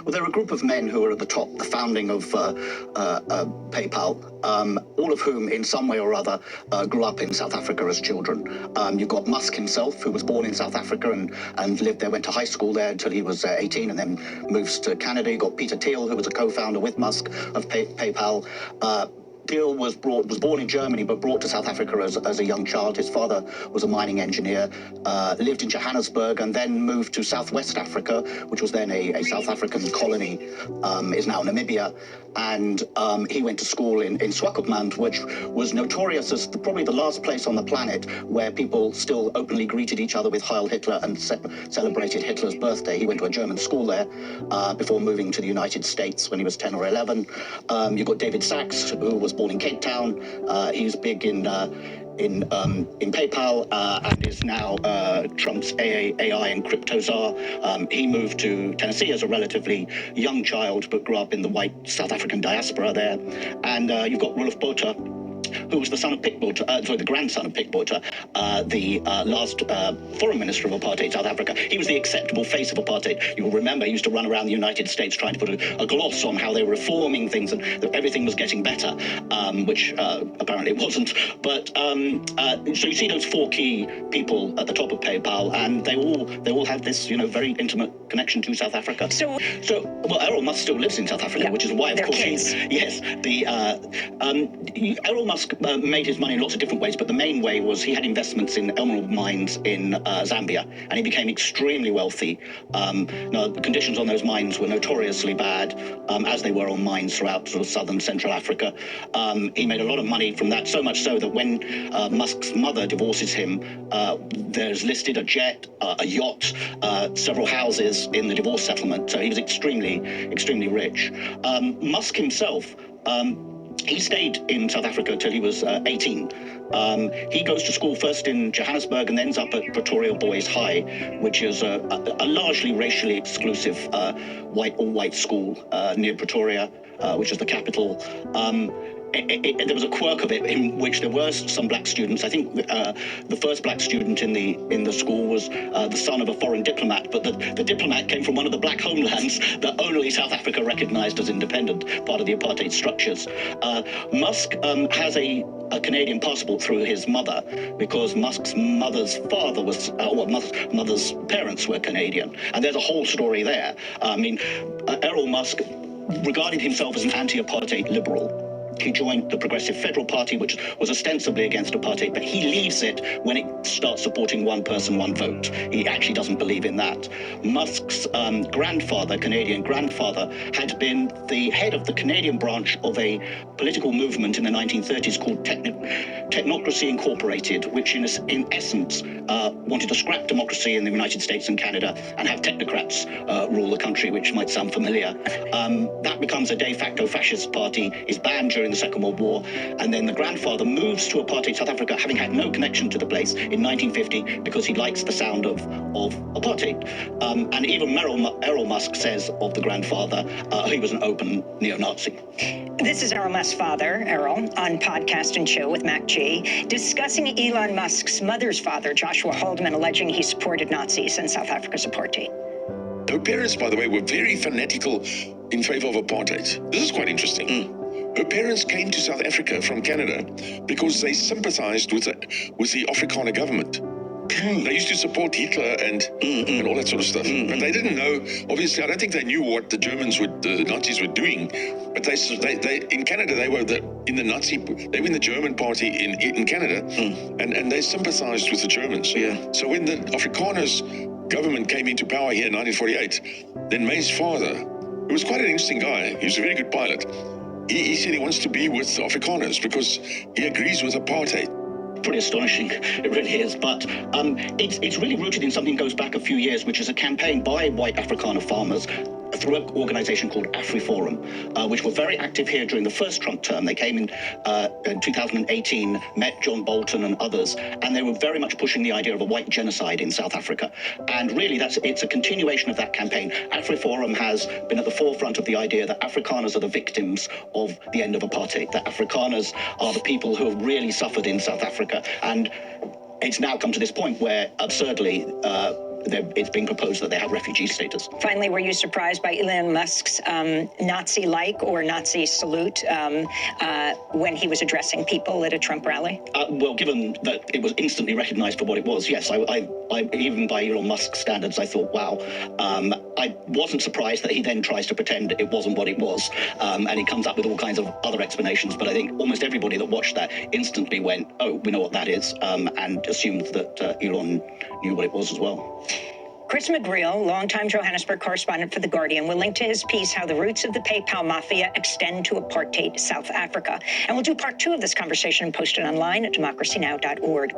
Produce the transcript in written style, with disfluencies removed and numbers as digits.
Well, there are a group of men who are at the top, the founding of PayPal, all of whom, in some way or other, grew up in South Africa as children. You've got Musk himself, who was born in South Africa and lived there, went to high school there until he was 18, and then moves to Canada. You've got Peter Thiel, who was a co-founder with Musk of PayPal. Thiel was born in Germany, but brought to South Africa as a young child. His father was a mining engineer, lived in Johannesburg, and then moved to Southwest Africa, which was then a South African colony, is now Namibia. And he went to school in Swakopmund, which was notorious as probably the last place on the planet where people still openly greeted each other with Heil Hitler and celebrated Hitler's birthday. He went to a German school there before moving to the United States when he was 10 or 11. You've got David Sachs, who was born in Cape Town. He's big in PayPal and is now Trump's AI and crypto czar. He moved to Tennessee as a relatively young child, but grew up in the white South African diaspora there. And you've got Roelof Botha, who was the son of Pik Botha, the grandson of Pik Botha, the last foreign minister of apartheid South Africa. He was the acceptable face of apartheid. You'll remember he used to run around the United States trying to put a gloss on how they were reforming things and that everything was getting better, which apparently it wasn't. But so you see those four key people at the top of PayPal, and they all have this very intimate connection to South Africa. So well, Errol Musk still lives in South Africa, which is why, of course, Errol Musk made his money in lots of different ways, but the main way was he had investments in emerald mines in Zambia, and he became extremely wealthy. Now, the conditions on those mines were notoriously bad, as they were on mines throughout sort of southern Central Africa. He made a lot of money from that, so much so that when Musk's mother divorces him, there's listed a jet, a yacht, several houses in the divorce settlement. So he was extremely, extremely rich. Musk himself, he stayed in South Africa till he was 18. He goes to school first in Johannesburg and ends up at Pretoria Boys High, which is a largely racially exclusive all-white school near Pretoria, which is the capital. There was a quirk of it in which there were some black students. I think the first black student in the school was the son of a foreign diplomat, but the diplomat came from one of the black homelands that only South Africa recognized as independent, part of the apartheid structures. Musk has a Canadian passport through his mother, because Musk's mother's father was, mother's parents were Canadian, and there's a whole story there. I mean, Errol Musk regarded himself as an anti-apartheid liberal. He joined the Progressive Federal Party, which was ostensibly against apartheid, but he leaves it when it starts supporting one person, one vote. He actually doesn't believe in that. Musk's grandfather, Canadian grandfather, had been the head of the Canadian branch of a political movement in the 1930s called Technocracy Incorporated, which in essence wanted to scrap democracy in the United States and Canada and have technocrats rule the country, which might sound familiar. That becomes a de facto fascist party, is banned during the Second World War, and then the grandfather moves to apartheid South Africa, having had no connection to the place, in 1950, because he likes the sound of apartheid. And even Errol Musk says of the grandfather, he was an open neo-Nazi. This is Errol Musk's father, Errol, on Podcast and Show with Mac G, discussing Elon Musk's mother's father, Joshua Haldeman, alleging he supported Nazis in South Africa's apartheid. Her parents, by the way, were very fanatical in favor of apartheid. This is quite interesting. Her parents came to South Africa from Canada because they sympathized with the Afrikaner government. They used to support Hitler and all that sort of stuff. But they didn't know, obviously, I don't think they knew what the Nazis were doing. But they in Canada, they were in the German party in Canada, and they sympathized with the Germans. Yeah. So when the Afrikaners government came into power here in 1948, then May's father, who was quite an interesting guy, he was a very good pilot, he said he wants to be with the Afrikaners because he agrees with apartheid. Pretty astonishing, it really is. But it's really rooted in something that goes back a few years, which is a campaign by white Afrikaner farmers through an organization called AfriForum, which were very active here during the first Trump term. They came in 2018, met John Bolton and others, and they were very much pushing the idea of a white genocide in South Africa. And really, it's a continuation of that campaign. AfriForum has been at the forefront of the idea that Afrikaners are the victims of the end of apartheid, that Afrikaners are the people who have really suffered in South Africa. And it's now come to this point where, absurdly, it's being proposed that they have refugee status. Finally, were you surprised by Elon Musk's Nazi-like or Nazi salute when he was addressing people at a Trump rally? Well, given that it was instantly recognized for what it was, yes, I even by Elon Musk standards, I thought, wow. I wasn't surprised that he then tries to pretend it wasn't what it was, and he comes up with all kinds of other explanations. But I think almost everybody that watched that instantly went, oh, we know what that is, and assumed that Elon knew what it was as well. Chris McGreal, longtime Johannesburg correspondent for The Guardian, will link to his piece, How the Roots of the PayPal Mafia Extend to Apartheid South Africa. And we'll do part 2 of this conversation and post it online at democracynow.org.